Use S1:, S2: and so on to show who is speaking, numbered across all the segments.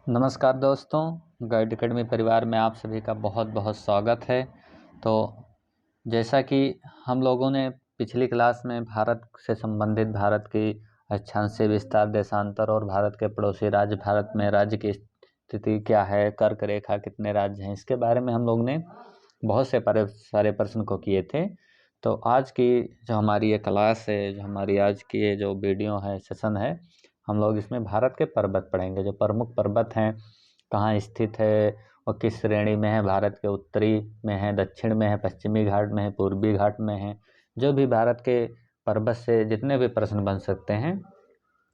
S1: नमस्कार दोस्तों, guide academy परिवार में आप सभी का बहुत बहुत स्वागत है। तो जैसा कि हम लोगों ने पिछली क्लास में भारत से संबंधित भारत की अक्षांशीय विस्तार, देशांतर और भारत के पड़ोसी राज्य, भारत में राज्य की स्थिति क्या है, कर्क रेखा कितने राज्य हैं, इसके बारे में हम लोग ने बहुत से सारे प्रश्न को किए थे। तो आज की जो हमारी ये क्लास है, जो हमारी आज की ये जो वीडियो है, सेशन है, हम लोग इसमें भारत के पर्वत पढ़ेंगे। जो प्रमुख पर्वत हैं, कहाँ स्थित है और किस श्रेणी में है, भारत के उत्तरी में है, दक्षिण में है, पश्चिमी घाट में है, पूर्वी घाट में है। जो भी भारत के पर्वत से जितने भी प्रश्न बन सकते हैं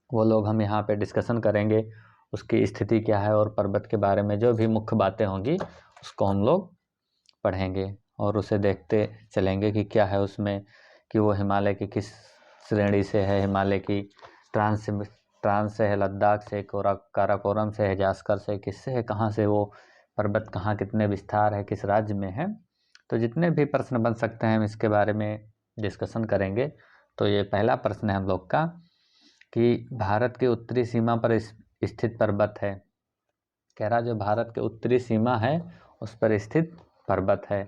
S1: वो लोग हम यहाँ पे डिस्कशन करेंगे। उसकी स्थिति क्या है और पर्वत के बारे में जो भी मुख्य बातें होंगी उसको हम लोग पढ़ेंगे और उसे देखते चलेंगे कि क्या है उसमें, कि वो हिमालय की किस श्रेणी से है, हिमालय की ट्रांस से है, लद्दाख से, काराकोरम से है, जास्कर से, किससे है, कहाँ से वो पर्वत, कहाँ कितने विस्तार है, किस राज्य में है। तो जितने भी प्रश्न बन सकते हैं हम इसके बारे में डिस्कशन करेंगे। तो ये पहला प्रश्न है हम लोग का कि भारत के उत्तरी सीमा पर स्थित पर्वत है। कह रहा जो भारत के उत्तरी सीमा है उस पर स्थित पर्वत है।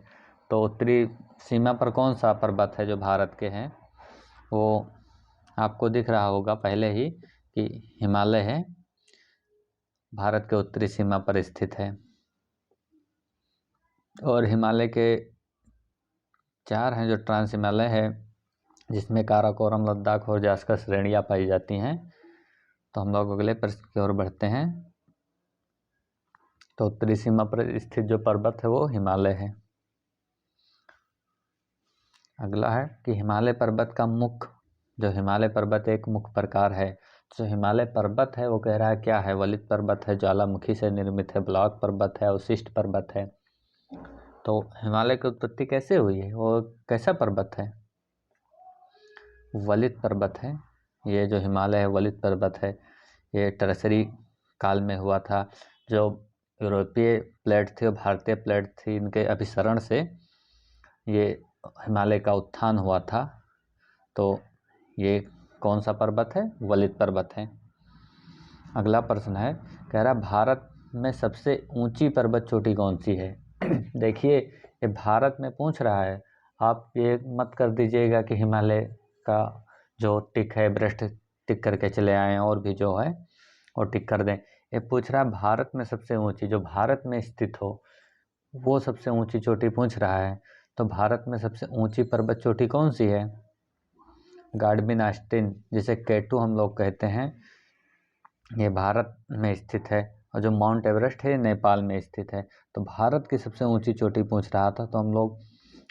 S1: तो उत्तरी सीमा पर कौन सा पर्वत है जो भारत के हैं, वो आपको दिख रहा होगा पहले ही कि हिमालय है, भारत के उत्तरी सीमा पर स्थित है। और हिमालय के 4 हैं जो ट्रांस हिमालय है, जिसमें काराकोरम, लद्दाख और जास्कर श्रेणियाँ पाई जाती हैं। तो हम लोग अगले प्रश्न की ओर बढ़ते हैं। तो उत्तरी सीमा पर स्थित जो पर्वत है वो हिमालय है। अगला है कि हिमालय पर्वत का मुख्य, जो हिमालय पर्वत एक मुख्य प्रकार है। जो हिमालय पर्वत है वो कह रहा है क्या है, वलित पर्वत है, ज्वालामुखी से निर्मित है, ब्लॉक पर्वत है, अवशिष्ट पर्वत है। तो हिमालय की उत्पत्ति कैसे हुई है, वो कैसा पर्वत है, वलित पर्वत है। ये जो हिमालय है वलित पर्वत है। ये टरसरी काल में हुआ था। जो यूरोपीय प्लेट थी और भारतीय प्लेट थी, इनके अभिसरण से ये हिमालय का उत्थान हुआ था। तो ये कौन सा पर्वत है, वलित पर्वत है। अगला प्रश्न है, कह रहा भारत में सबसे ऊंची पर्वत चोटी कौन सी है। देखिए ये भारत में पूछ रहा है, आप ये मत कर दीजिएगा कि हिमालय का जो टिक है एवरेस्ट टिक करके चले आए और भी जो है और टिक कर दें। ये पूछ रहा है भारत में सबसे ऊंची, जो भारत में स्थित हो वो सबसे ऊंची चोटी पूछ रहा है। तो भारत में सबसे ऊंची पर्वत चोटी कौन सी है, गाडबिन आस्टिन, जिसे केटू हम लोग कहते हैं, ये भारत में स्थित है। और जो माउंट एवरेस्ट है नेपाल में स्थित है। तो भारत की सबसे ऊंची चोटी पूछ रहा था, तो हम लोग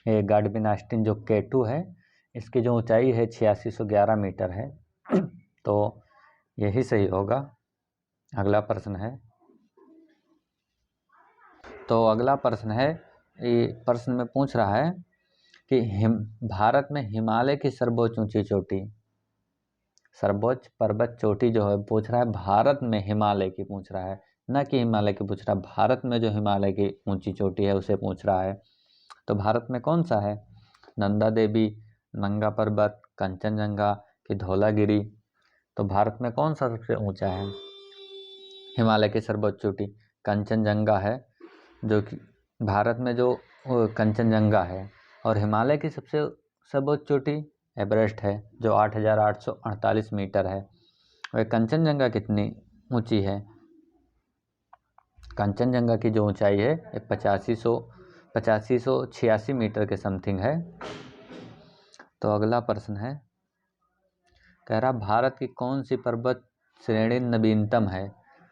S1: ये गाडबिन आस्टिन जो केटू है, इसकी जो ऊंचाई है 8611 मीटर है। तो यही सही होगा। अगला प्रश्न है, तो अगला प्रश्न है, ये प्रश्न में पूछ रहा है कि भारत में हिमालय की सर्वोच्च ऊंची चोटी, सर्वोच्च पर्वत चोटी जो है पूछ रहा है भारत में हिमालय की पूछ रहा है, न कि हिमालय की पूछ रहा है। भारत में जो हिमालय की ऊंची चोटी है उसे पूछ रहा है। तो भारत में कौन सा है, नंदा देवी, नंगा पर्वत, कंचनजंगा कि धौलागिरी। तो भारत में कौन सा सबसे ऊंचा है, हिमालय की सर्वोच्च चोटी कंचनजंगा है, जो कि भारत में जो कंचनजंगा है। और हिमालय की सबसे सर्वोच्च चोटी एवरेस्ट है, जो 8848 मीटर है। वह कंचनजंगा कितनी ऊंची है, कंचनजंगा की जो ऊंचाई है 8586 मीटर के समथिंग है। तो अगला प्रश्न है, कह रहा भारत की कौन सी पर्वत श्रेणी नवीनतम है।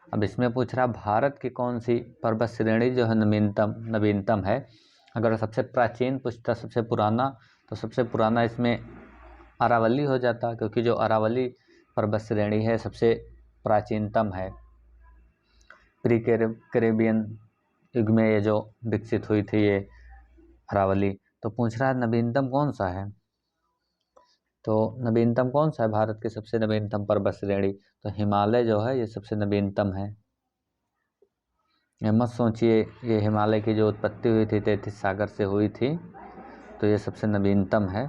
S1: अब इसमें पूछ रहा भारत की कौन सी पर्वत श्रेणी जो है नवीनतम है। अगर सबसे प्राचीन पूछता, सबसे पुराना, तो सबसे पुराना इसमें अरावली हो जाता, क्योंकि जो अरावली पर्वत श्रेणी है सबसे प्राचीनतम है। प्री कैरेबियन युग में ये जो विकसित हुई थी ये अरावली। तो पूछ रहा है नवीनतम कौन सा है। तो नवीनतम कौन सा है भारत के सबसे नवीनतम पर्वत श्रेणी, तो हिमालय जो है ये सबसे नवीनतम है। ये मत सोचिए ये हिमालय की जो उत्पत्ति हुई थी 33 सागर से हुई थी, तो ये सबसे नवीनतम है।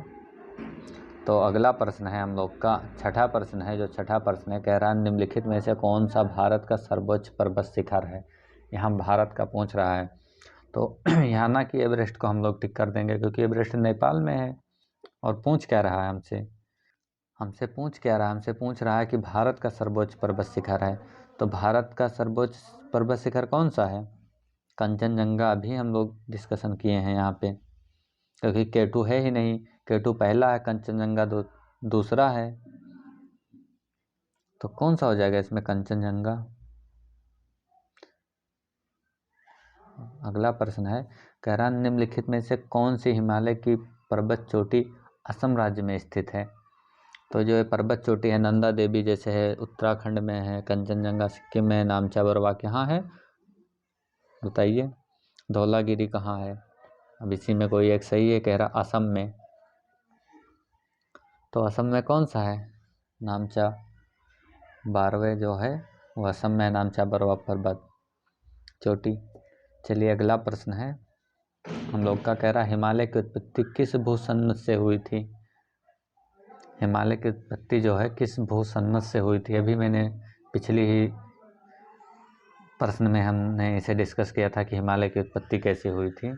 S1: तो अगला प्रश्न है हम लोग का छठा प्रश्न है। जो छठा प्रश्न है कह रहा है निम्नलिखित में से कौन सा भारत का सर्वोच्च पर्वत शिखर है। यहाँ भारत का पूछ रहा है। तो यहाँ ना कि एवरेस्ट को हम लोग टिक कर देंगे क्योंकि एवरेस्ट नेपाल में है। और पूछ क्या रहा है हमसे पूछ रहा है कि भारत का सर्वोच्च पर्वत शिखर है। तो भारत का सर्वोच्च पर्वत शिखर कौन सा है? कंचनजंगा अभी हम लोग डिस्कशन किए हैं यहाँ पे, क्योंकि K2 है ही नहीं। K2 पहला है, कंचनजंगा दूसरा है। तो कौन सा हो जाएगा इसमें? कंचनजंगा। अगला प्रश्न है कह रहा निम्नलिखित में से कौन सी हिमालय की पर्वत चोटी असम राज्य में स्थित है। तो जो ये पर्वत चोटी है नंदा देवी जैसे है उत्तराखंड में है, कंचनजंगा सिक्किम में, नामचा बरवा कहाँ है बताइए। धौलागिरी कहाँ है? अब इसी में कोई एक सही है, कह रहा असम में। तो असम में कौन सा है? नामचा बारवे जो है वो असम में, नामचा बरवा पर्वत चोटी। चलिए अगला प्रश्न है हम लोग का, कह रहा हिमालय की उत्पत्ति किस भूसन्नत से हुई थी। हिमालय की उत्पत्ति जो है किस भूसन्नत से हुई थी। अभी मैंने पिछली ही प्रश्न में हमने इसे डिस्कस किया था कि हिमालय की उत्पत्ति कैसे हुई थी।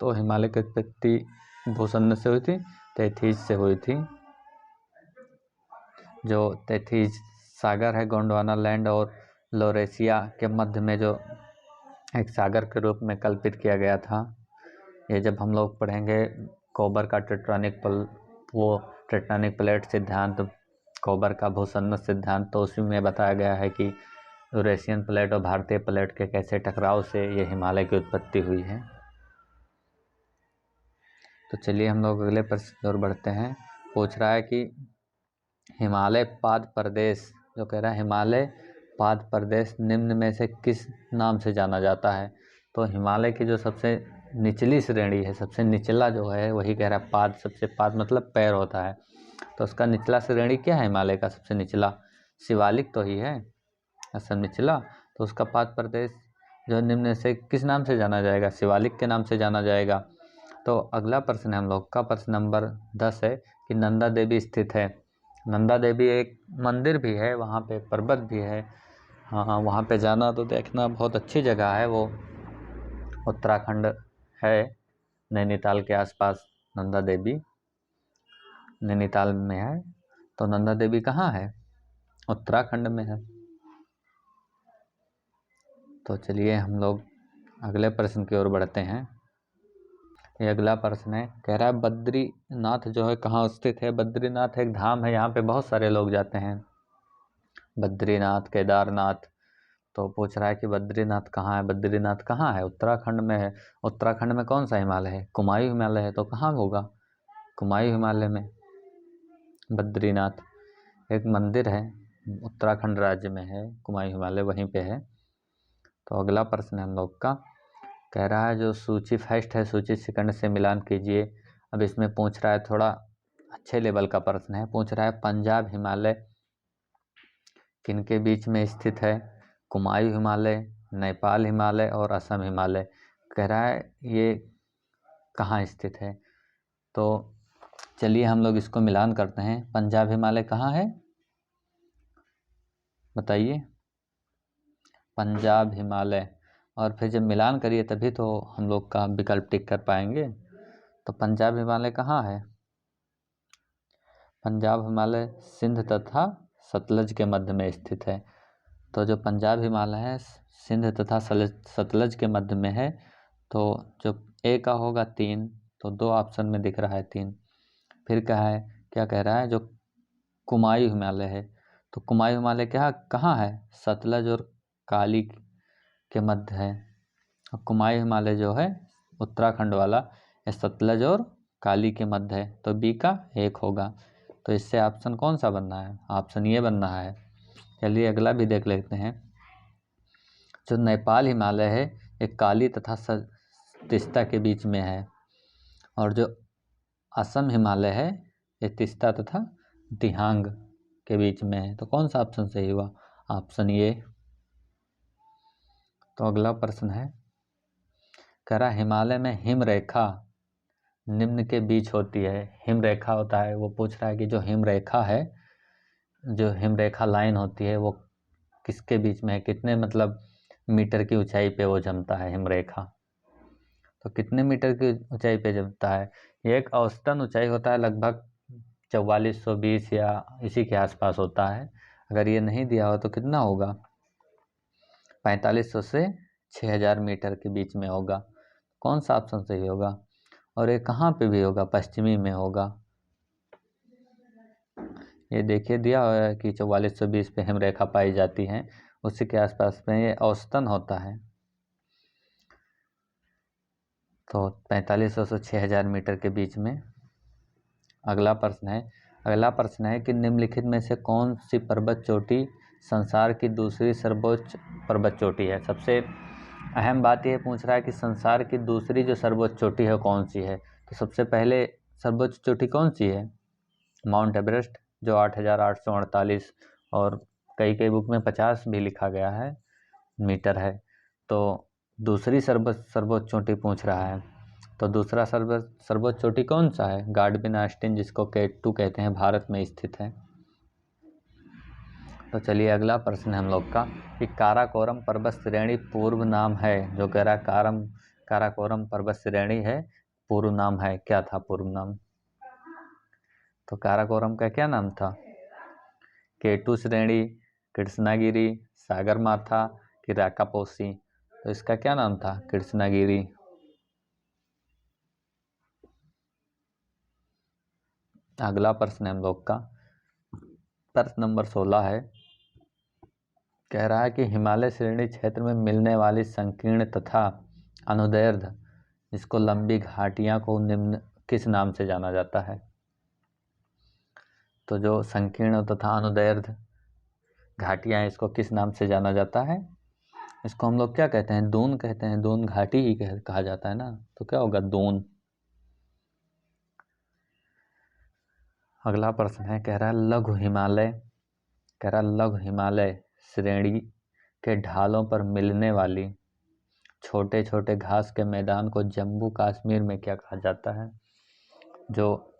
S1: तो हिमालय की उत्पत्ति भूसन्नत से हुई थी, तैथीज से हुई थी। जो तैथीज सागर है गोंडवाना लैंड और लोरेशिया के मध्य में जो एक सागर के रूप में कल्पित किया गया था। ये जब हम लोग पढ़ेंगे कोबर का टेक्टोनिक प्लेट सिद्धांत, कोबर का भूसन्नत सिद्धांत, तो उसी में बताया गया है कि यूरेशियन प्लेट और भारतीय प्लेट के कैसे टकराव से ये हिमालय की उत्पत्ति हुई है। तो चलिए हम लोग अगले प्रश्न की ओर बढ़ते हैं। पूछ रहा है कि हिमालय पाद प्रदेश, जो कह रहा है हिमालय पाद प्रदेश निम्न में से किस नाम से जाना जाता है। तो हिमालय की जो सबसे निचली श्रेणी है, सबसे निचला जो है वही कह रहा है पाद। सबसे पाद मतलब पैर होता है, तो उसका निचला श्रेणी क्या है हिमालय का? सबसे निचला शिवालिक तो ही है असम निचला। तो उसका पाद प्रदेश जो निम्न से किस नाम से जाना जाएगा? शिवालिक के नाम से जाना जाएगा। तो अगला प्रश्न है हम लोग का, प्रश्न नंबर 10 है कि नंदा देवी स्थित है। नंदा देवी एक मंदिर भी है, वहाँ पे पर्वत भी है। हाँ, वहाँ पे जाना तो देखना बहुत अच्छी जगह है। वो उत्तराखंड है, नैनीताल के आसपास नंदा देवी नैनीताल में है। तो नंदा देवी कहाँ है? उत्तराखंड में है। तो चलिए हम लोग अगले प्रश्न की ओर बढ़ते हैं। ये अगला प्रश्न है, कह रहा है बद्रीनाथ जो है कहाँ स्थित है। बद्रीनाथ एक धाम है, यहाँ पे बहुत सारे लोग जाते हैं, बद्रीनाथ केदारनाथ। तो पूछ रहा है कि बद्रीनाथ कहाँ है। बद्रीनाथ कहाँ है? उत्तराखंड में है। उत्तराखंड में कौन सा हिमालय है? कुमायूं हिमालय है। तो कहाँ होगा? कुमायूं हिमालय में बद्रीनाथ एक मंदिर है, उत्तराखंड राज्य में है, कुमायूं हिमालय वहीं पे है। तो अगला प्रश्न है हम लोग का, कह रहा है जो सूची फर्स्ट है सूची सेकंड से मिलान कीजिए। अब इसमें पूछ रहा है थोड़ा अच्छे लेवल का प्रश्न है। पूछ रहा है पंजाब हिमालय किनके बीच में स्थित है। कुमायूं हिमालय, नेपाल हिमालय और असम हिमालय। कह रहा है ये कहाँ स्थित है। तो चलिए हम लोग इसको मिलान करते हैं। पंजाब हिमालय कहाँ है बताइए? पंजाब हिमालय। और फिर जब मिलान करिए तभी तो हम लोग का विकल्प टिक कर पाएंगे। तो पंजाब हिमालय कहाँ है? पंजाब हिमालय सिंध तथा सतलज के मध्य में स्थित है। तो जो पंजाब हिमालय है सिंध तथा सतलज के मध्य में है। तो जो ए का होगा 3, तो 2 ऑप्शन में दिख रहा है 3। फिर क्या कह रहा है जो कुमायूं हिमालय है। तो कुमायूं हिमालय कहाँ है? सतलज और काली के मध्य है। और कुमायूं हिमालय जो है उत्तराखंड वाला, ये सतलज और काली के मध्य है। तो बी का 1 होगा। तो इससे ऑप्शन कौन सा बनना है? ऑप्शन ये बनना है। चलिए अगला भी देख लेते हैं। जो नेपाल हिमालय है ये काली तथा तीस्ता के बीच में है। और जो असम हिमालय है ये तीस्ता तथा दिहांग के बीच में है। तो कौन सा ऑप्शन सही हुआ? ऑप्शन ये। तो अगला प्रश्न है, कह रहा हिमालय में हिम रेखा निम्न के बीच होती है। हिम रेखा होता है, वो पूछ रहा है कि जो हिम रेखा है, जो हिम रेखा लाइन होती है, वो किसके बीच में है, कितने मतलब मीटर की ऊंचाई पे वो जमता है हिम रेखा। तो कितने मीटर की ऊंचाई पे जमता है, ये एक औसतन ऊंचाई होता है, लगभग 4420 या इसी के आसपास होता है। अगर ये नहीं दिया हो तो कितना होगा, 4500 से 6000 मीटर के बीच में होगा। कौन सा ऑप्शन सही होगा? और ये कहाँ पे भी होगा, पश्चिमी में होगा। ये देखिए दिया हुआ है कि 4420 पे हिमरेखा पाई जाती है, उसी के आसपास में ये औसतन होता है। तो 4500 से 6000 मीटर के बीच में। अगला प्रश्न है कि निम्नलिखित में से कौन सी पर्वत चोटी संसार की दूसरी सर्वोच्च पर्वत चोटी है। सबसे अहम बात यह पूछ रहा है कि संसार की दूसरी जो सर्वोच्च चोटी है कौन सी है। तो सबसे पहले सर्वोच्च चोटी कौन सी है? माउंट एवरेस्ट, जो 8848 और कई बुक में 50 भी लिखा गया है मीटर है। तो दूसरी सर्वोच्च चोटी पूछ रहा है। तो दूसरा सर्वोच्च चोटी कौन सा है? गार्डबिन आस्टीन, जिसको K2 कहते हैं, भारत में स्थित है। तो चलिए अगला प्रश्न है हम लोग का कि काराकोरम पर्वत श्रेणी पूर्व नाम है। जो काराकोरम पर्वत श्रेणी है, पूर्व नाम है, क्या था पूर्व नाम? तो काराकोरम का क्या नाम था? K2 श्रेणी, कृष्णागिरी, सागरमाथा कि राकापोसी। तो इसका क्या नाम था? कृष्णागिरी। अगला प्रश्न है हम लोग का, प्रश्न नंबर 16 है। कह रहा है कि हिमालय श्रेणी क्षेत्र में मिलने वाली संकीर्ण तथा अनुदैर्ध्य, जिसको लंबी घाटियां को निम्न किस नाम से जाना जाता है? तो जो संकीर्ण तथा अनुदैर्ध्य घाटियां हैं, इसको किस नाम से जाना जाता है? इसको हम लोग क्या कहते हैं? दून कहते हैं। दून घाटी ही कहा जाता है ना, तो क्या होगा? दून। अगला प्रश्न है, कह रहा है लघु हिमालय श्रेणी के ढालों पर मिलने वाली छोटे छोटे घास के मैदान को जम्मू कश्मीर में क्या कहा जाता है? जो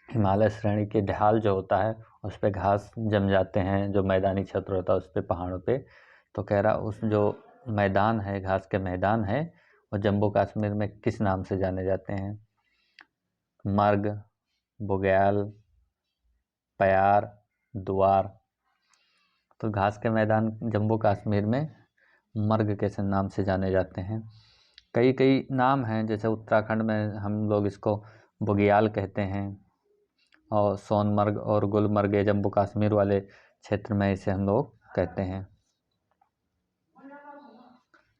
S1: हिमालय श्रेणी के ढाल जो होता है उस पे घास जम जाते हैं, जो मैदानी क्षेत्र होता है उस पे, पहाड़ों पे। तो कह रहा उस जो मैदान है, घास के मैदान है, वो जम्मू कश्मीर में किस नाम से जाने जाते हैं? मर्ग, बुग्याल, प्यार, द्वार। तो घास के मैदान जम्मू कश्मीर में मर्ग के नाम से जाने जाते हैं। कई नाम हैं, जैसे उत्तराखंड में हम लोग इसको बुग्याल कहते हैं, और सोनमर्ग और गुलमर्ग जम्मू कश्मीर वाले क्षेत्र में इसे हम लोग कहते हैं।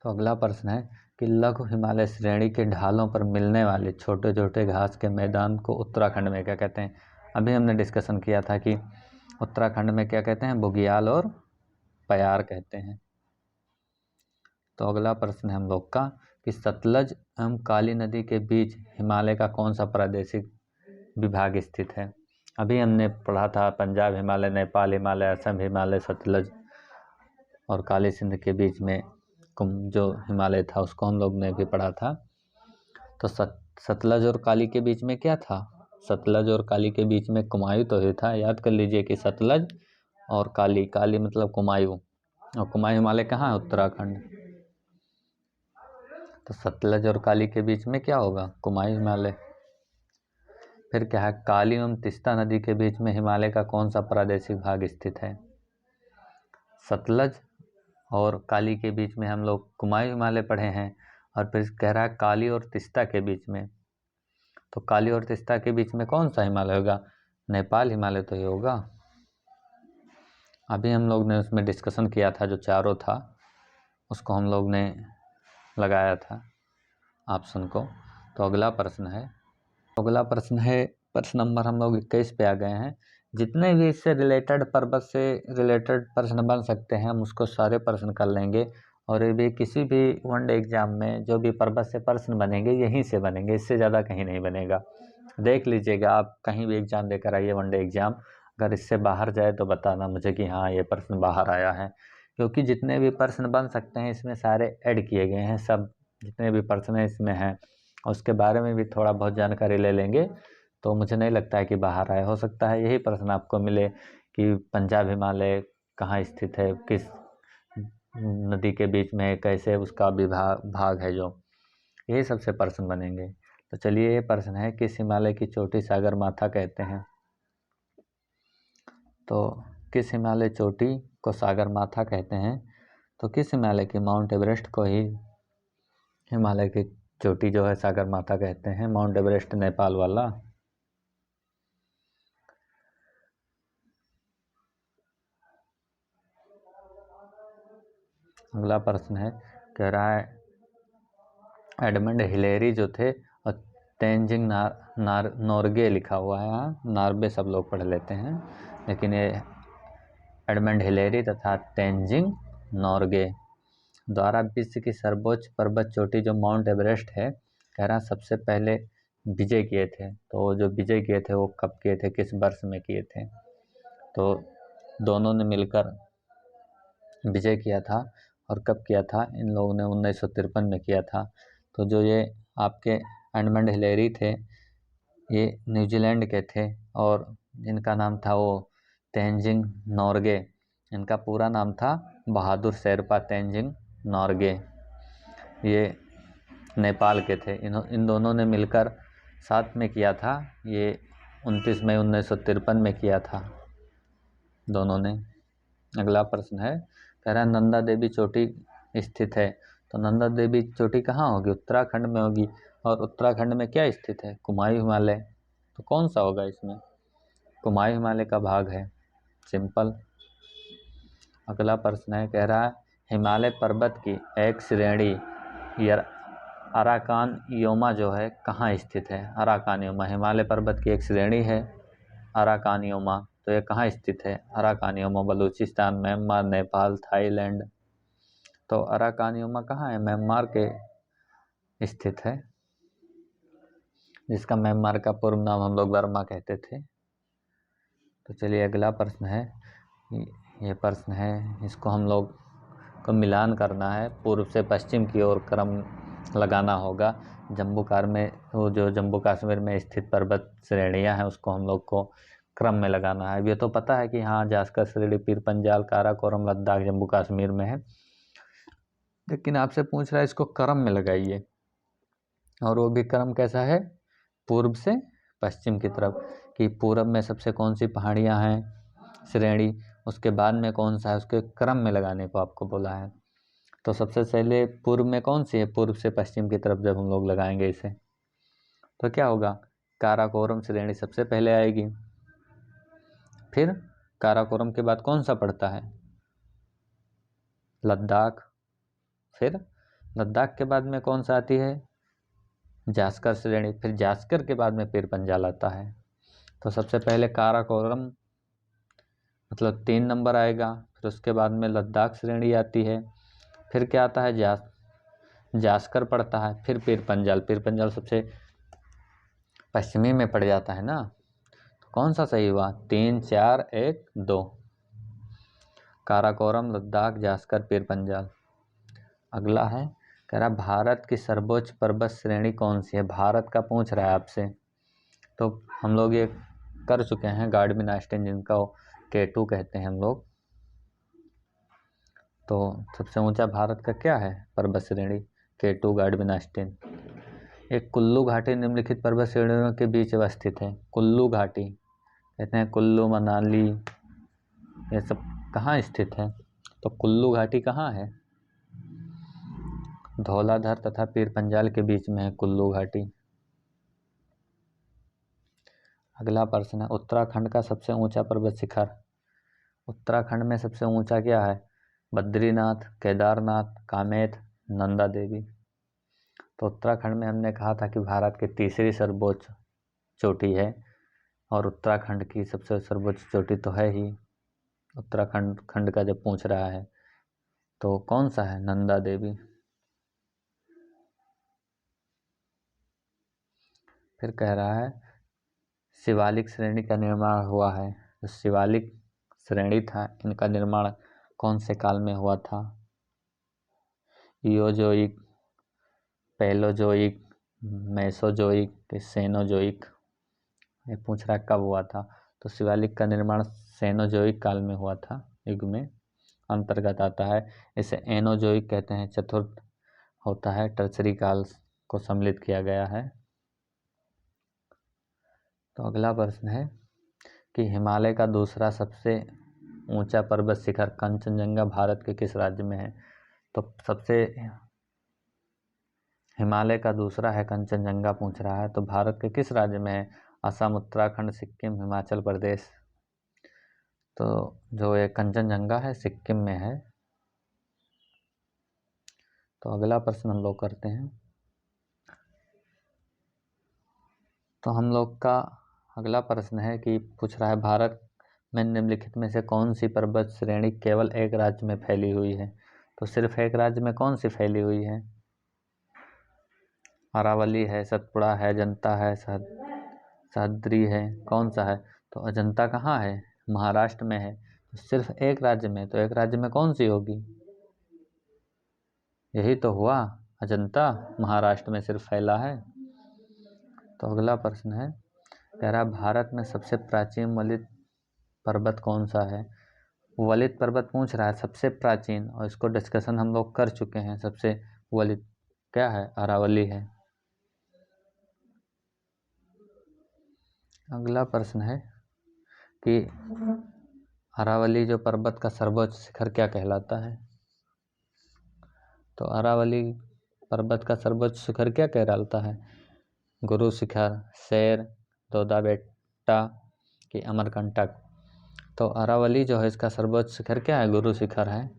S1: तो अगला प्रश्न है कि लघु हिमालय श्रेणी के ढालों पर मिलने वाले छोटे छोटे घास के मैदान को उत्तराखंड में क्या कहते हैं? अभी हमने डिस्कशन किया था कि उत्तराखंड में क्या कहते हैं? बुग्याल और प्यार कहते हैं। तो अगला प्रश्न है हम लोग का कि सतलज एवं काली नदी के बीच हिमालय का कौन सा प्रादेशिक विभाग स्थित है? अभी हमने पढ़ा था पंजाब हिमालय, नेपाल हिमालय, असम हिमालय, सतलज और काली सिंध के बीच में जो हिमालय था उसको हम लोग ने भी पढ़ा था। तो सतलज और काली के बीच में क्या था? सतलज और काली के बीच में कुमायूं तो ही था। याद कर लीजिए कि सतलज और काली मतलब कुमायूं, और कुमायूं हिमालय कहाँ है? उत्तराखंड। तो सतलज और काली के बीच में क्या होगा? कुमायूं हिमालय। फिर क्या है? काली एवं तीस्ता नदी के बीच में हिमालय का कौन सा प्रादेशिक भाग स्थित है? सतलज और काली के बीच में हम लोग कुमायूं हिमालय पढ़े हैं, और फिर कह रहा है काली और तीस्ता के बीच में। तो काली और तीस्ता के बीच में कौन सा हिमालय होगा? नेपाल हिमालय तो ये होगा। अभी हम लोग ने उसमें डिस्कशन किया था, जो चारों था उसको हम लोग ने लगाया था ऑप्शन को। तो अगला प्रश्न है प्रश्न नंबर हम लोग 21 पे आ गए हैं। जितने भी इससे रिलेटेड पर्पस से रिलेटेड प्रश्न बन सकते हैं हम उसको सारे प्रश्न कर लेंगे, और ये भी किसी भी वनडे एग्जाम में जो भी पर्पस से प्रश्न बनेंगे यहीं से बनेंगे, इससे ज़्यादा कहीं नहीं बनेगा। देख लीजिएगा, आप कहीं भी एग्जाम देकर आइए वनडे एग्जाम, अगर इससे बाहर जाए तो बताना मुझे कि हाँ ये प्रश्न बाहर आया है, क्योंकि जितने भी प्रश्न बन सकते हैं इसमें सारे ऐड किए गए हैं। सब जितने भी प्रश्न हैं इसमें हैं, उसके बारे में भी थोड़ा बहुत जानकारी ले लेंगे तो मुझे नहीं लगता है कि बाहर आए। हो सकता है यही प्रश्न आपको मिले कि पंजाब हिमालय कहाँ स्थित है, किस नदी के बीच में है, कैसे उसका भाग है, जो यही सबसे प्रश्न बनेंगे। तो चलिए, ये प्रश्न है, किस हिमालय की चोटी सागर माथा कहते हैं? तो किस हिमालय चोटी को सागर माथा कहते हैं? तो किस हिमालय की, माउंट एवरेस्ट को ही हिमालय की चोटी जो है सागर माथा कहते हैं। माउंट एवरेस्ट नेपाल वाला। अगला प्रश्न है, कह रहा है एडमंड हिलेरी जो थे, और तेंजिंग नोर्गे लिखा हुआ है यहाँ, नार्वे सब लोग पढ़ लेते हैं, लेकिन ये एडमंड हिलेरी तथा तेंजिंग नोर्गे द्वारा विश्व की सर्वोच्च पर्वत चोटी जो माउंट एवरेस्ट है, कह रहा सबसे पहले विजय किए थे। तो जो विजय किए थे वो कब किए थे, किस वर्ष में किए थे? तो दोनों ने मिलकर विजय किया था। और कब किया था? इन लोगों ने 1953 में किया था। तो जो ये आपके एडमंड हिलेरी थे, ये न्यूजीलैंड के थे, और जिनका नाम था वो तेंजिंग नोर्गे। इनका पूरा नाम था बहादुर शेरपा तेंजिंग नोर्गे। ये नेपाल के थे। इन दोनों ने मिलकर साथ में किया था। ये 29 मई 1953 में किया था दोनों ने। अगला प्रश्न है, कह रहा है नंदा देवी चोटी स्थित है। तो नंदा देवी चोटी कहाँ होगी? उत्तराखंड में होगी। और उत्तराखंड में क्या स्थित है? कुमायूं हिमालय। तो कौन सा होगा इसमें? कुमायूं हिमालय का भाग है, सिंपल। अगला प्रश्न है, कह रहा है हिमालय पर्वत की एक श्रेणी अराकान योमा जो है कहाँ स्थित है? अराकान योमा हिमालय पर्वत की एक श्रेणी है, अराकान योमा। तो ये कहाँ स्थित है? Arakan Yoma Balochistan, Myanmar, Nepal, Thailand. तो अराकान योमा कहाँ है? म्यांमार के स्थित है, जिसका म्यांमार का पूर्व नाम हम लोग बर्मा कहते थे। तो चलिए, अगला प्रश्न है, ये प्रश्न है, इसको हम लोग को मिलान करना है, पूर्व से पश्चिम की ओर क्रम लगाना होगा। वो जो जम्मू कश्मीर में स्थित पर्वत श्रेणियां हैं उसको हम लोग को क्रम में लगाना है। ये तो पता है कि हाँ, जास्कर श्रेणी, पीर पंजाल, काराकोरम, लद्दाख जम्मू कश्मीर में है, लेकिन आपसे पूछ रहा है इसको क्रम में लगाइए। और वो भी क्रम कैसा है? पूर्व से पश्चिम की तरफ, कि पूर्व में सबसे कौन सी पहाड़ियाँ हैं श्रेणी, उसके बाद में कौन सा है, उसके क्रम में लगाने को आपको बोला है। तो सबसे पहले पूर्व में कौन सी है? पूर्व से पश्चिम की तरफ जब हम लोग लगाएंगे इसे, तो क्या होगा? काराकोरम श्रेणी सबसे पहले आएगी। फिर काराकोरम के बाद कौन सा पड़ता है? लद्दाख। फिर लद्दाख के बाद में कौन सा आती है? जास्कर श्रेणी। फिर जास्कर के बाद में पीर पंजाल आता है। तो सबसे पहले काराकोरम मतलब 3 नंबर आएगा। फिर उसके बाद में लद्दाख श्रेणी आती है। फिर क्या आता है? जास्कर पड़ता है। फिर पीर पंजाल सबसे पश्चिमी में पड़ जाता है ना। तो कौन सा सही हुआ? 3, 4, 1, 2। काराकोरम, लद्दाख, जास्कर, पीर पंजाल। अगला है, कह रहा भारत की सर्वोच्च पर्वत श्रेणी कौन सी है? भारत का पूछ रहा है आपसे। तो हम लोग ये कर चुके हैं, गार्डविन आइंस्टाइन, जिनका K2 कहते हैं हम लोग। तो सबसे ऊंचा भारत का क्या है पर्वत श्रेणी? K2 Godwin Einstein. एक कुल्लू घाटी निम्नलिखित पर्वत श्रेणियों के बीच अवस्थित है। कुल्लू घाटी कहते हैं, कुल्लू, मनाली, ये सब कहाँ स्थित है? तो कुल्लू घाटी कहाँ है? धौलाधर तथा पीर पंजाल के बीच में है कुल्लू घाटी। अगला प्रश्न है, उत्तराखंड का सबसे ऊंचा पर्वत शिखर। उत्तराखंड में सबसे ऊंचा क्या है? बद्रीनाथ, केदारनाथ, कामेत, नंदा देवी। तो उत्तराखंड में हमने कहा था कि भारत की तीसरी सर्वोच्च चोटी है, और उत्तराखंड की सबसे सर्वोच्च चोटी तो है ही। उत्तराखंड का जब पूछ रहा है तो कौन सा है? नंदा देवी। फिर कह रहा है शिवालिक श्रेणी का निर्माण हुआ है। जो शिवालिक श्रेणी था, इनका निर्माण कौन से काल में हुआ था? इयोजोइक, पैलोजोइक, मेसोजोइक कि सेनोजोइक, ये पूछ रहा है कब हुआ था। तो शिवालिक का निर्माण सेनोजोइक काल में हुआ था, युग में अंतर्गत आता है। इसे एनोजोइक कहते हैं, चतुर्थ होता है, टर्सरी काल को सम्मिलित किया गया है। तो अगला प्रश्न है कि हिमालय का दूसरा सबसे ऊंचा पर्वत शिखर कंचनजंगा भारत के किस राज्य में है। तो सबसे हिमालय का दूसरा है कंचनजंगा पूछ रहा है, तो भारत के किस राज्य में है। असम, उत्तराखंड, सिक्किम, हिमाचल प्रदेश। तो जो ये कंचनजंगा है सिक्किम में है। तो अगला प्रश्न हम लोग करते हैं। तो हम लोग का अगला प्रश्न है कि पूछ रहा है भारत में निम्नलिखित में से कौन सी पर्वत श्रेणी केवल एक राज्य में फैली हुई है। तो सिर्फ एक राज्य में कौन सी फैली हुई है। अरावली है, सतपुड़ा है, अजंता है, सह्याद्री है, कौन सा है। तो अजंता कहाँ है, महाराष्ट्र में है। तो सिर्फ एक राज्य में, तो एक राज्य में कौन सी होगी, यही तो हुआ अजंता, महाराष्ट्र में सिर्फ फैला है। तो अगला प्रश्न है, कह रहा भारत में सबसे प्राचीन वलित पर्वत कौन सा है। वलित पर्वत पूछ रहा है सबसे प्राचीन, और इसको डिस्कशन हम लोग कर चुके हैं। सबसे वलित क्या है, अरावली है। अगला प्रश्न है कि अरावली जो पर्वत का सर्वोच्च शिखर क्या कहलाता है। तो अरावली पर्वत का सर्वोच्च शिखर क्या कहलाता है। गुरु शिखर, शेर, दोदा बेट्टा कि अमरकंटक। तो अरावली जो है इसका सर्वोच्च शिखर क्या है, गुरु शिखर है।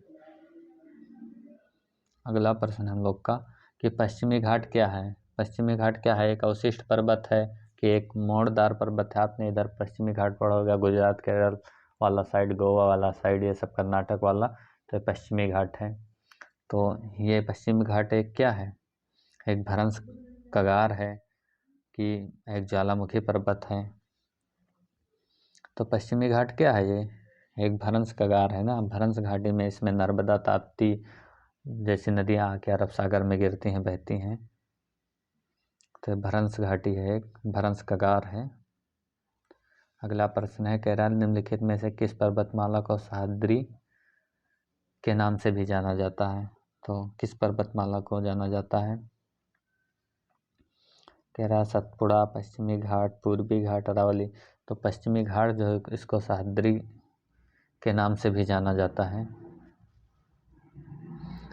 S1: अगला प्रश्न हम लोग का कि पश्चिमी घाट क्या है। पश्चिमी घाट क्या है, एक अवशिष्ट पर्वत है कि एक मोड़दार पर्वत है। आपने इधर पश्चिमी घाट पढ़ा होगा, गुजरात केरल वाला साइड, गोवा वाला साइड, ये सब कर्नाटक वाला, तो पश्चिमी घाट है। तो ये पश्चिमी घाट एक क्या है, एक भ्रंश कगार है कि एक ज्वालामुखी पर्वत है। तो पश्चिमी घाट क्या है, ये एक भ्रंश कगार है ना। भ्रंश घाटी में इसमें नर्मदा, ताप्ती जैसी नदियाँ आके अरब सागर में गिरती हैं, बहती हैं। तो भ्रंश घाटी है, एक भ्रंश कगार है। अगला प्रश्न है, कह रहा निम्नलिखित में से किस पर्वतमाला को सह्याद्री के नाम से भी जाना जाता है। तो किस पर्वतमाला को जाना जाता है। कह रहा सतपुड़ा, पश्चिमी घाट, पूर्वी घाट, अरावली। तो पश्चिमी घाट जो है इसको सह्याद्री के नाम से भी जाना जाता है।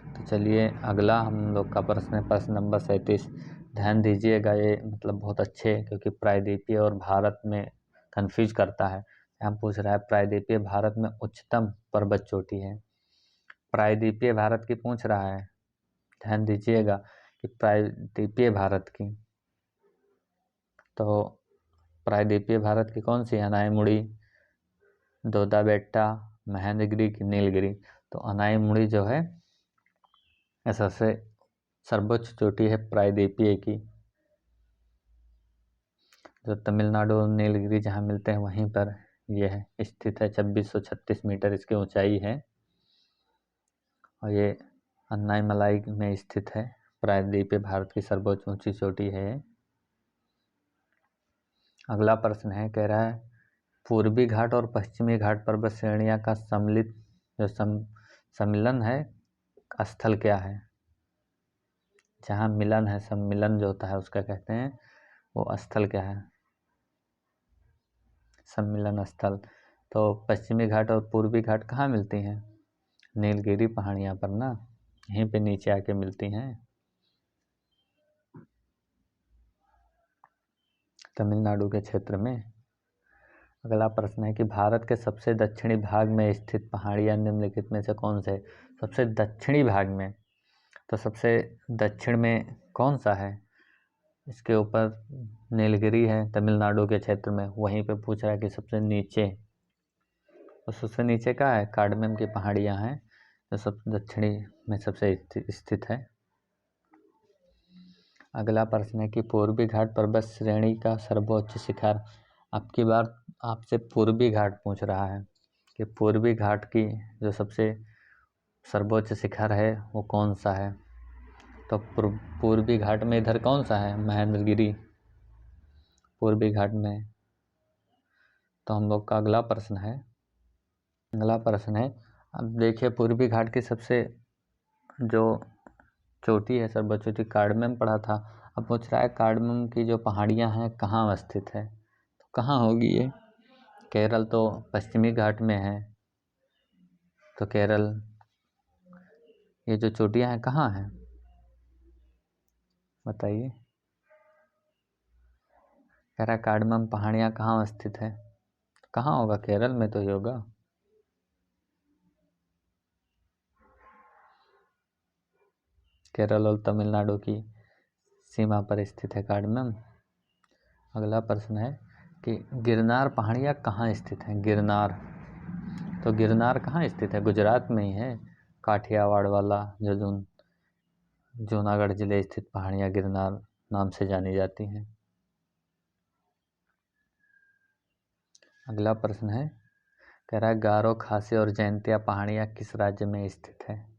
S1: तो चलिए अगला हम लोग का प्रश्न है, प्रश्न नंबर 37। ध्यान दीजिएगा, ये मतलब बहुत अच्छे, क्योंकि प्रायद्वीपीय और भारत में कंफ्यूज करता है। यहाँ पूछ रहा है प्रायद्वीपीय भारत में उच्चतम पर्वत चोटी है। प्रायद्वीपीय भारत की पूछ रहा है, ध्यान दीजिएगा कि प्रायद्वीपीय भारत की। तो प्रायद्वीपीय भारत की कौन सी, अनाईमुड़ी, दोदा बेट्टा, महेंद्रगिरी की नीलगिरी। तो अनाईमुड़ी जो है सबसे सर्वोच्च चोटी है प्रायद्वीपीय की, जो तमिलनाडु और नीलगिरी जहाँ मिलते हैं वहीं पर यह स्थित है। 2636 मीटर इसकी ऊंचाई है, और ये अन्नाईमलाई में स्थित है। प्रायद्वीपीय भारत की सर्वोच्च ऊंची चोटी है। अगला प्रश्न है, कह रहा है पूर्वी घाट और पश्चिमी घाट पर्वत श्रेणियां का सम्मिलित जो सम्मिलन है स्थल क्या है। जहाँ मिलन है, सम्मिलन जो होता है उसका कहते हैं, वो स्थल क्या है, सम्मिलन स्थल। तो पश्चिमी घाट और पूर्वी घाट कहाँ मिलती हैं, नीलगिरी पहाड़ियाँ पर ना, यहीं पे नीचे आके मिलती हैं, तमिलनाडु के क्षेत्र में। अगला प्रश्न है कि भारत के सबसे दक्षिणी भाग में स्थित पहाड़ियाँ निम्नलिखित में से कौन से। सबसे दक्षिणी भाग में, तो सबसे दक्षिण में कौन सा है, इसके ऊपर नीलगिरी है तमिलनाडु के क्षेत्र में। वहीं पे पूछ रहा है कि सबसे नीचे, तो सबसे नीचे का है कार्डमम की पहाड़ियाँ हैं, जो सबसे दक्षिणी में सबसे स्थित है। अगला प्रश्न है कि पूर्वी घाट पर्वत श्रेणी का सर्वोच्च शिखर। अब की बार आपसे पूर्वी घाट पूछ रहा है कि पूर्वी घाट की जो सबसे सर्वोच्च शिखर है वो कौन सा है। तो पूर्वी घाट में इधर कौन सा है? महेंद्रगिरी, पूर्वी घाट में। तो हम लोग का अगला प्रश्न है, अब देखिए पूर्वी घाट की सबसे जो चोटी है, सर्वोच्च चोटी, कार्डमम पढ़ा था। अब पूछ रहा है कार्डमम की जो पहाड़ियाँ हैं कहाँ अवस्थित है, तो कहाँ होगी ये? केरल तो पश्चिमी घाट में है, तो केरल, ये जो चोटियाँ हैं कहाँ हैं बताइए? कह रहा है कार्डमम पहाड़ियाँ कहाँ अवस्थित है, कहाँ होगा? केरल में तो ही होगा। केरल और तमिलनाडु की सीमा पर स्थित है कार्डमम। अगला प्रश्न है कि गिरनार पहाड़ियाँ कहाँ स्थित हैं? गिरनार, तो गिरनार कहाँ स्थित है? गुजरात में ही है, काठियावाड़ वाला जो जूनागढ़ जिले स्थित पहाड़ियाँ गिरनार नाम से जानी जाती हैं। अगला प्रश्न है, कह रहा है गारो, खासी और जयंतिया पहाड़ियाँ किस राज्य में स्थित है?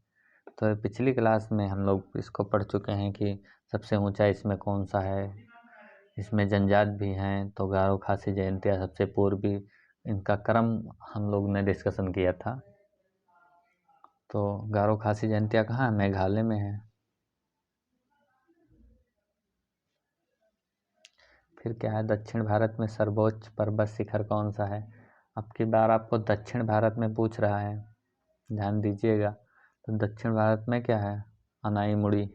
S1: तो पिछली क्लास में हम लोग इसको पढ़ चुके हैं कि सबसे ऊंचा इसमें कौन सा है। इसमें जनजात भी हैं, तो गारो, खासी, जयंतिया सबसे पूर्वी, इनका क्रम हम लोग ने डिस्कशन किया था। तो गारो, खासी, जयंतिया कहाँ है? मेघालय में है। फिर क्या है, दक्षिण भारत में सर्वोच्च पर्वत शिखर कौन सा है? अब की बार आपको दक्षिण भारत में पूछ रहा है, ध्यान दीजिएगा। तो दक्षिण भारत में क्या है? अनाईमुड़ी।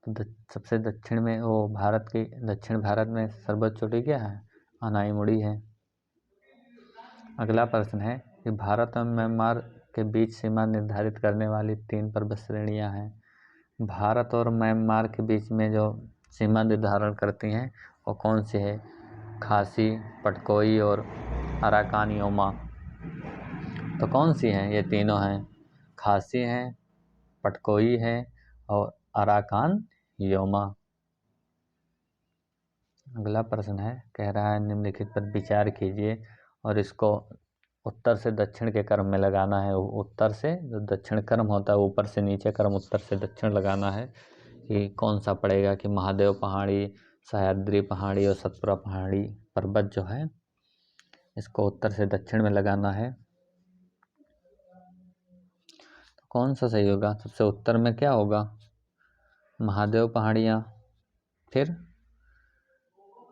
S1: तो सबसे दक्षिण में, वो भारत की दक्षिण भारत में सर्वोच्च चोटी क्या है? अनाईमुड़ी है। अगला प्रश्न है कि भारत और म्यांमार के बीच सीमा निर्धारित करने वाली 3 पर्वत श्रेणियां हैं। भारत और म्यांमार के बीच में जो सीमा निर्धारण करती हैं वो कौन सी है? खासी, पटकोई और अराकान योमा। तो कौन सी हैं? ये तीनों हैं, खासी हैं, पटकोई है और अराकान योमा। अगला प्रश्न है, कह रहा है निम्नलिखित पर विचार कीजिए और इसको उत्तर से दक्षिण के क्रम में लगाना है। उत्तर से जो दक्षिण क्रम होता है, ऊपर से नीचे क्रम, उत्तर से दक्षिण लगाना है कि कौन सा पड़ेगा, कि महादेव पहाड़ी, सह्याद्री पहाड़ी और सतपुड़ा पहाड़ी पर्वत जो है इसको उत्तर से दक्षिण में लगाना है। तो कौन सा सही होगा? सबसे उत्तर में क्या होगा? महादेव पहाड़ियाँ। फिर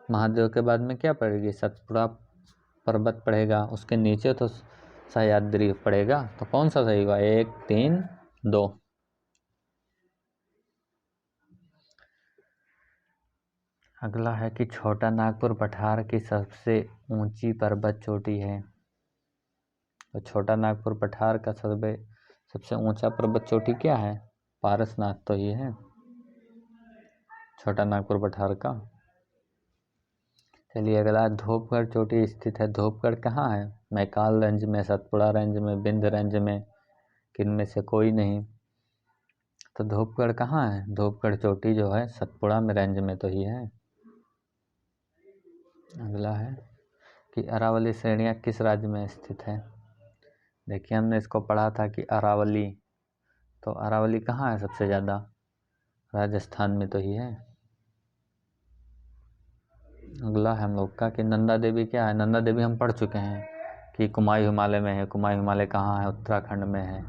S1: महादेव के बाद में क्या पड़ेगी? सतपुड़ा पर्वत पड़ेगा। उसके नीचे तो सह्याद्री पड़ेगा। तो कौन सा सही होगा? 1, 3, 2। अगला है कि छोटा नागपुर पठार की सबसे ऊंची पर्वत चोटी है। तो छोटा नागपुर पठार का सबसे ऊंचा पर्वत चोटी क्या है? पारसनाथ तो ये है छोटा नागपुर पठार का। चलिए अगला, धूपगढ़ चोटी स्थित है। धूपगढ़ कहाँ है? मैकाल रेंज में, सतपुड़ा रेंज में, विंध्य रेंज में, किनमें से कोई नहीं। तो धूपगढ़ कहाँ है? धूपगढ़ चोटी जो है सतपुड़ा में रेंज में तो ही है। अगला है कि अरावली श्रेणियाँ किस राज्य में स्थित है? देखिए हमने इसको पढ़ा था कि अरावली, तो अरावली कहाँ है सबसे ज़्यादा? राजस्थान में तो ही है। अगला है हम लोग का कि नंदा देवी क्या है? नंदा देवी हम पढ़ चुके हैं कि कुमायूं हिमालय में है। कुमायूं हिमालय कहाँ है? उत्तराखंड में है।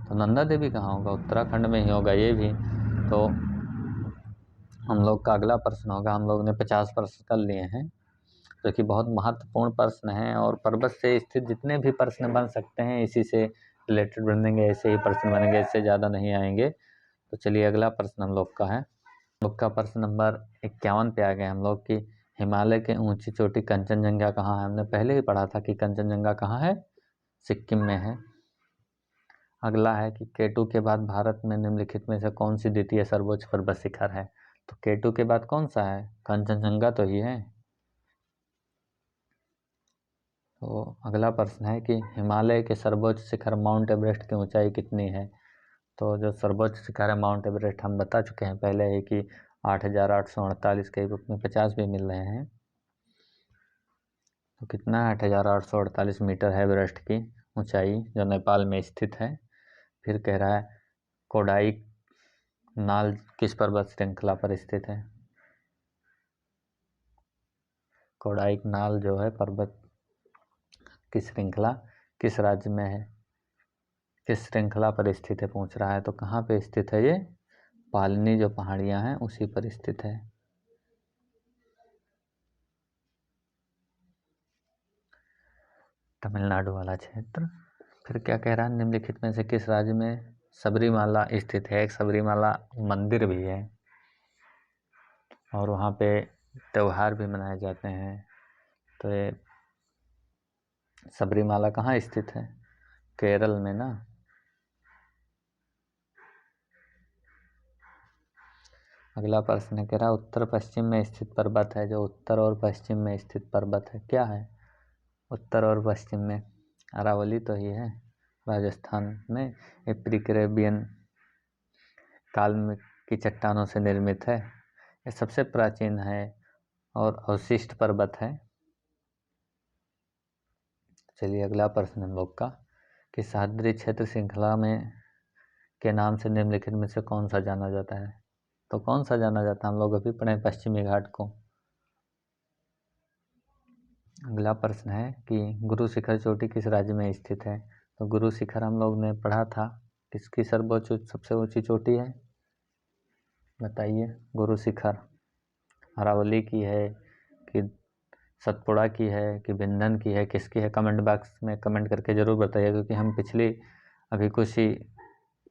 S1: तो नंदा देवी कहाँ होगा? उत्तराखंड में ही होगा ये भी। तो हम लोग का अगला प्रश्न होगा, हम लोग ने 50 प्रश्न कर लिए हैं जो कि बहुत महत्वपूर्ण प्रश्न हैं, और पर्वत से स्थित जितने भी प्रश्न बन सकते हैं इसी से रिलेटेड बनेंगे, ऐसे ही प्रश्न बनेंगे, इससे ज़्यादा नहीं आएंगे। तो चलिए अगला प्रश्न हम लोग का है, हम लोग का प्रश्न नंबर 51 पे आ गए हम लोग की, हिमालय के ऊंची चोटी कंचनजंगा कहाँ है? हमने पहले ही पढ़ा था कि कंचनजंगा कहाँ है? सिक्किम में है। अगला है कि केटू के बाद भारत में निम्नलिखित में से कौन सी द्वितीय सर्वोच्च पर्वत शिखर है? तो केटू के बाद कौन सा है? कंचनजंगा तो ही है। तो अगला प्रश्न है कि हिमालय के सर्वोच्च शिखर माउंट एवरेस्ट की ऊंचाई कितनी है? तो जो सर्वोच्च शिखर है माउंट एवरेस्ट हम बता चुके हैं पहले ही कि 8,848 के रूप में 50 भी मिल रहे हैं। तो कितना है? 8,848 मीटर है एवरेस्ट की ऊंचाई, जो नेपाल में स्थित है। फिर कह रहा है कोडाई नाल किस पर्वत श्रृंखला पर स्थित है? कोडाइकनाल जो है पर्वत की श्रृंखला किस राज्य में है, किस श्रृंखला पर स्थित है पूछ रहा है। तो कहाँ पे स्थित है ये? पालनी जो पहाड़ियाँ हैं उसी पर स्थित है। तमिलनाडु वाला क्षेत्र। फिर क्या कह रहा है, निम्नलिखित में से किस राज्य में सबरीमाला स्थित है? एक सबरीमाला मंदिर भी है और वहाँ पे त्यौहार भी मनाए जाते हैं। तो ये सबरीमाला कहाँ स्थित है? केरल में ना। अगला प्रश्न कह रहा है उत्तर पश्चिम में स्थित पर्वत है। जो उत्तर और पश्चिम में स्थित पर्वत है क्या है? उत्तर और पश्चिम में अरावली तो ही है राजस्थान में। ये प्री कैरेबियन काल में की चट्टानों से निर्मित है। ये सबसे प्राचीन है और अवशिष्ट पर्वत है। चलिए अगला प्रश्न हम लोग का कि सह्याद्री क्षेत्र श्रृंखला में के नाम से निम्नलिखित में से कौन सा जाना जाता है? तो कौन सा जाना जाता है? हम लोग अभी पढ़े पश्चिमी घाट को। अगला प्रश्न है कि गुरु शिखर चोटी किस राज्य में स्थित है? तो गुरु शिखर हम लोग ने पढ़ा था किसकी सर्वोच्च सबसे ऊंची चोटी है, बताइए। गुरु शिखर अरावली की है कि सतपुड़ा की है कि बिंदन की है, किसकी है? कमेंट बॉक्स में कमेंट करके ज़रूर बताइए, क्योंकि हम पिछली अभी कुछ ही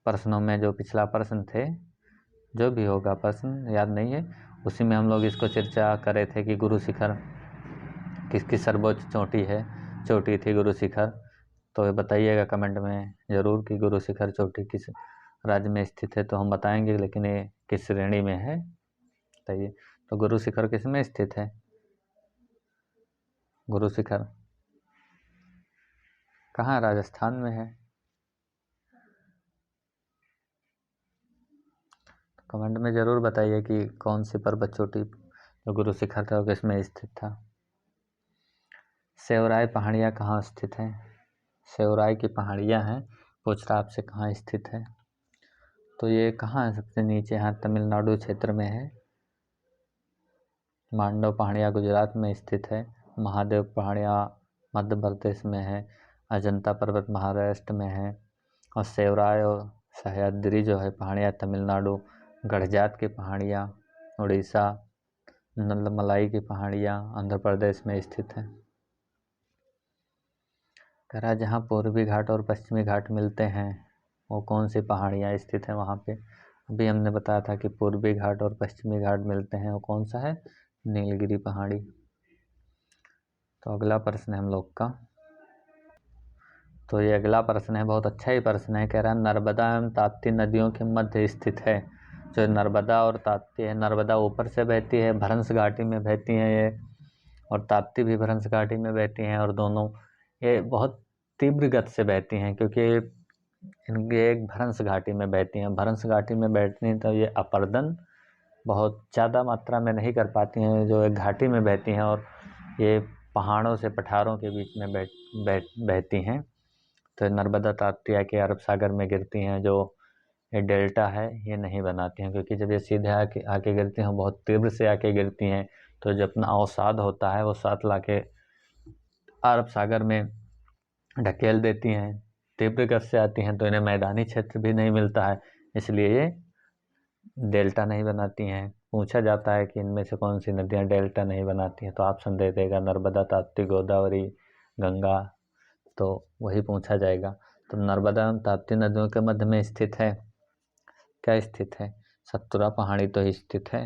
S1: प्रश्नों में जो पिछला प्रश्न थे, जो भी होगा प्रश्न याद नहीं है, उसी में हम लोग इसको चर्चा कर रहे थे कि गुरु शिखर किसकी सर्वोच्च चोटी थी गुरु शिखर। तो बताइएगा कमेंट में ज़रूर कि गुरु शिखर चोटी किस राज्य में स्थित है। तो हम बताएंगे, लेकिन ये किस श्रेणी में है बताइए। तो गुरु शिखर किस में स्थित है? गुरु शिखर कहाँ? राजस्थान में है। कमेंट में ज़रूर बताइए कि कौन सी पर्वत चोटी जो गुरु शिखर था वो किस में स्थित था। सेवराय पहाड़ियाँ कहाँ स्थित हैं? सेवराय की पहाड़ियाँ हैं, पूछ रहा आपसे कहाँ स्थित है। तो ये कहाँ है? सबसे नीचे यहाँ तमिलनाडु क्षेत्र में है। मांडव पहाड़ियाँ गुजरात में स्थित है। महादेव पहाड़ियाँ मध्य प्रदेश में है। अजंता पर्वत महाराष्ट्र में है। और सेवराय और सह्याद्री जो है पहाड़ियाँ तमिलनाडु। गढ़जात की पहाड़ियाँ उड़ीसा। नलमलाई की पहाड़ियाँ आंध्र प्रदेश में स्थित है। कह रहा जहाँ पूर्वी घाट और पश्चिमी घाट मिलते हैं वो कौन सी पहाड़ियाँ स्थित है वहाँ पे? अभी हमने बताया था कि पूर्वी घाट और पश्चिमी घाट मिलते हैं, वो कौन सा है? नीलगिरी पहाड़ी। तो अगला प्रश्न है हम लोग का। तो ये अगला प्रश्न है, बहुत अच्छा ही प्रश्न है। कह रहा है नर्मदा एवं ताप्ती नदियों के मध्य स्थित है। जो नर्मदा और ताप्ती है, नर्मदा ऊपर से बहती है, भ्रंश घाटी में बहती हैं ये, और ताप्ती भी भ्रंश घाटी में बहती हैं, और दोनों ये बहुत तीव्र गति से बहती हैं, क्योंकि इनके एक भ्रंश घाटी में बहती हैं। भ्रंश घाटी में बैठती हैं तो ये अपर्दन बहुत ज़्यादा मात्रा में नहीं कर पाती हैं जो एक घाटी में बहती हैं, और ये पहाड़ों से पठारों के बीच में बहती हैं। तो नर्मदा ताप्ती आके अरब सागर में गिरती हैं, जो ये डेल्टा है ये नहीं बनाती हैं, क्योंकि जब ये सीधे आके गिरती हैं बहुत तीव्र से आके गिरती हैं, तो जो अपना अवसाद होता है वो साथ लाके अरब सागर में ढकेल देती हैं। तीव्र गति से आती हैं तो इन्हें मैदानी क्षेत्र भी नहीं मिलता है, इसलिए ये डेल्टा नहीं बनाती हैं। पूछा जाता है कि इनमें से कौन सी नदियाँ डेल्टा नहीं बनाती हैं, तो ऑप्शन दे देगा नर्मदा, ताप्ती, गोदावरी, गंगा, तो वही पूछा जाएगा। तो नर्मदा एवं ताप्ती नदियों के मध्य में स्थित है, क्या स्थित है? सतपुड़ा पहाड़ी तो स्थित है।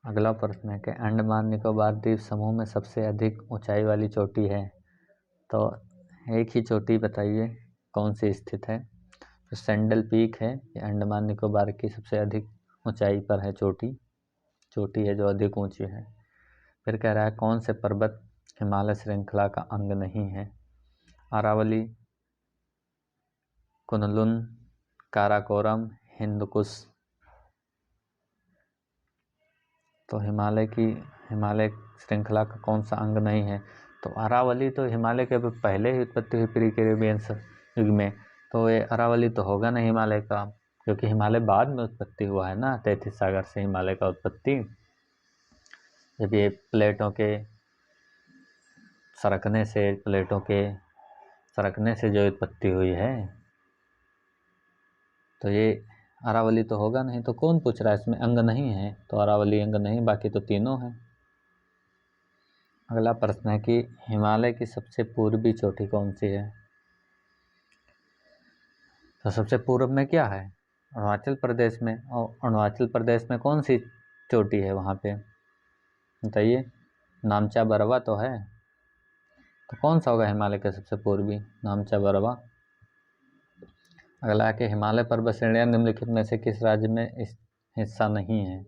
S1: अगला प्रश्न है कि अंडमान निकोबार द्वीप समूह में सबसे अधिक ऊंचाई वाली चोटी है। तो एक ही चोटी बताइए कौन सी स्थित है। तो सैंडल पीक है, ये अंडमान निकोबार की सबसे अधिक ऊंचाई पर है चोटी है जो अधिक ऊंची है। फिर कह रहा है कौन से पर्वत हिमालय श्रृंखला का अंग नहीं है? अरावली, कुनलुन, काराकोरम, हिंदकुश। तो हिमालय श्रृंखला का कौन सा अंग नहीं है? तो अरावली तो हिमालय के पहले ही उत्पत्ति हुई प्री कैरेबियन युग में, तो ये अरावली तो होगा नहीं हिमालय का, क्योंकि हिमालय बाद में उत्पत्ति हुआ है ना, 33 सागर से हिमालय का उत्पत्ति, जब ये प्लेटों के सरकने से जो उत्पत्ति हुई है। तो ये अरावली तो होगा नहीं। तो कौन पूछ रहा है इसमें अंग नहीं है? तो अरावली अंग नहीं, बाकी तो तीनों हैं। अगला प्रश्न है कि हिमालय की सबसे पूर्वी चोटी कौन सी है? तो सबसे पूर्व में क्या है? अरुणाचल प्रदेश में। और अरुणाचल प्रदेश में कौन सी चोटी है वहाँ पे बताइए? नामचा बरवा तो है। तो कौन सा होगा हिमालय का सबसे पूर्वी? नामचा बरवा। अगला है कि हिमालय पर्वत श्रेणियाँ निम्नलिखित में से किस राज्य में हिस्सा नहीं है?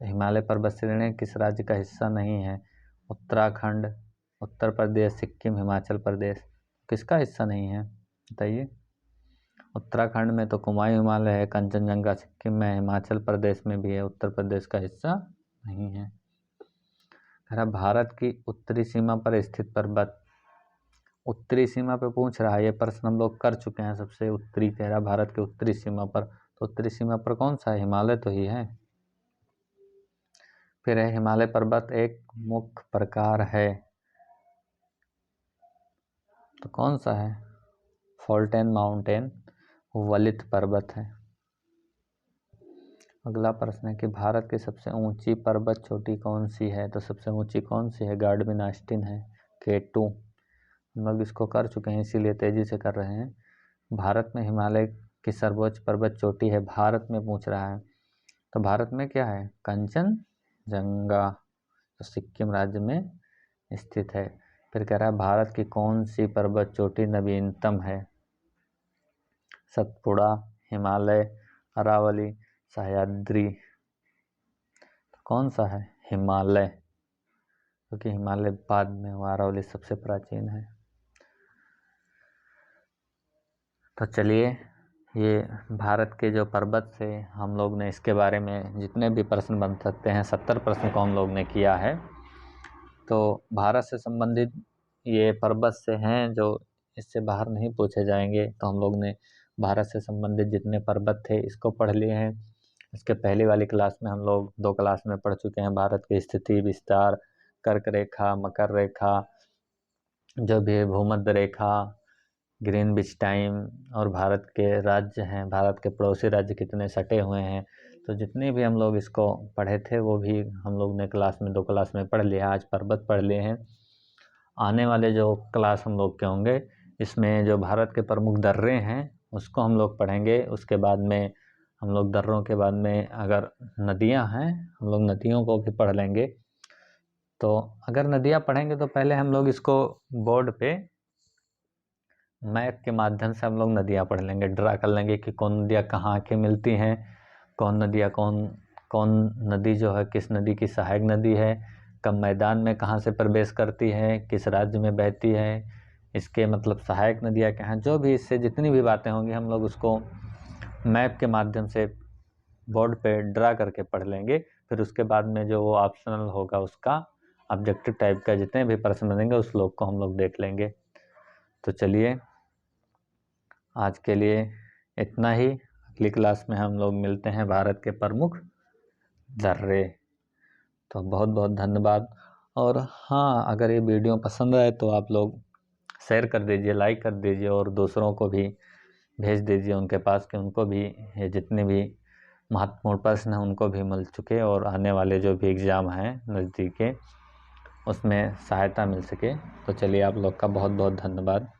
S1: हिमालय पर्वत श्रेणी किस राज्य का हिस्सा नहीं है? उत्तराखंड, उत्तर प्रदेश, सिक्किम, हिमाचल प्रदेश। किसका हिस्सा नहीं है बताइए? उत्तराखंड में तो कुमायूं हिमालय है, कंचनजंगा सिक्किम में, हिमाचल प्रदेश में भी है, उत्तर प्रदेश का हिस्सा नहीं है। भारत की उत्तरी सीमा पर स्थित पर्वत, उत्तरी सीमा पे पूछ रहा है। ये प्रश्न हम लोग कर चुके हैं। सबसे उत्तरी कह रहा भारत के उत्तरी सीमा पर, तो उत्तरी सीमा पर कौन सा है? हिमालय तो ही है। फिर है हिमालय पर्वत एक मुख्य प्रकार है, तो कौन सा है? फॉल्टेन माउंटेन वलित पर्वत है। अगला प्रश्न है कि भारत की सबसे ऊंची पर्वत चोटी कौन सी है? तो सबसे ऊंची कौन सी है? गार्डविन आस्टिन है, K2। हम लोग इसको कर चुके हैं, इसीलिए तेजी से कर रहे हैं। भारत में हिमालय की सर्वोच्च पर्वत चोटी है, भारत में पूछ रहा है। तो भारत में क्या है? कंचनजंगा, तो सिक्किम राज्य में स्थित है। फिर कह रहा है भारत की कौन सी पर्वत चोटी नवीनतम है? सतपुड़ा, हिमालय, अरावली, सह्याद्री। तो कौन सा है? हिमालय, क्योंकि हिमालय बाद में हुआ, अरावली सबसे प्राचीन है। तो चलिए, ये भारत के जो पर्वत से हम लोग ने इसके बारे में जितने भी प्रश्न बन सकते हैं, 70 प्रश्न को हम लोग ने किया है। तो भारत से संबंधित ये पर्वत से हैं जो इससे बाहर नहीं पूछे जाएंगे। तो हम लोग ने भारत से संबंधित जितने पर्वत थे इसको पढ़ लिए हैं। इसके पहले वाली क्लास में हम लोग 2 क्लास में पढ़ चुके हैं। भारत की स्थिति, विस्तार, कर्क रेखा, मकर रेखा, जो भी भूमध्य रेखा, ग्रीनविच टाइम, और भारत के राज्य हैं, भारत के पड़ोसी राज्य कितने सटे हुए हैं। तो जितने भी हम लोग इसको पढ़े थे वो भी हम लोग ने क्लास में 2 क्लास में पढ़ लिया। आज पर्वत पढ़ लिए हैं। आने वाले जो क्लास हम लोग के होंगे इसमें जो भारत के प्रमुख दर्रे हैं उसको हम लोग पढ़ेंगे। उसके बाद में हम लोग दर्रों के बाद में अगर नदियां हैं हम लोग नदियों को भी पढ़ लेंगे। तो अगर नदियां पढ़ेंगे तो पहले हम लोग इसको बोर्ड पे मैप के माध्यम से हम लोग नदियां पढ़ लेंगे, ड्रा कर लेंगे कि कौन नदियां कहाँ आके मिलती हैं, कौन नदियां कौन नदी जो है किस नदी की सहायक नदी है, कब मैदान में कहाँ से प्रवेश करती है, किस राज्य में बहती है, इसके मतलब सहायक नदियां क्या हैं। जो भी इससे जितनी भी बातें होंगी हम लोग उसको मैप के माध्यम से बोर्ड पे ड्रा करके पढ़ लेंगे। फिर उसके बाद में जो वो ऑप्शनल होगा उसका ऑब्जेक्टिव टाइप का जितने भी प्रश्न बनेंगे उस लोग को हम लोग देख लेंगे। तो चलिए, आज के लिए इतना ही। अगली क्लास में हम लोग मिलते हैं भारत के प्रमुख दर्रे। तो बहुत बहुत धन्यवाद। और हाँ, अगर ये वीडियो पसंद आए तो आप लोग शेयर कर दीजिए, लाइक कर दीजिए और दूसरों को भी भेज दीजिए उनके पास कि उनको भी ये जितने भी महत्वपूर्ण प्रश्न हैं उनको भी मिल चुके और आने वाले जो भी एग्ज़ाम हैं नज़दीक के उसमें सहायता मिल सके। तो चलिए, आप लोग का बहुत बहुत धन्यवाद।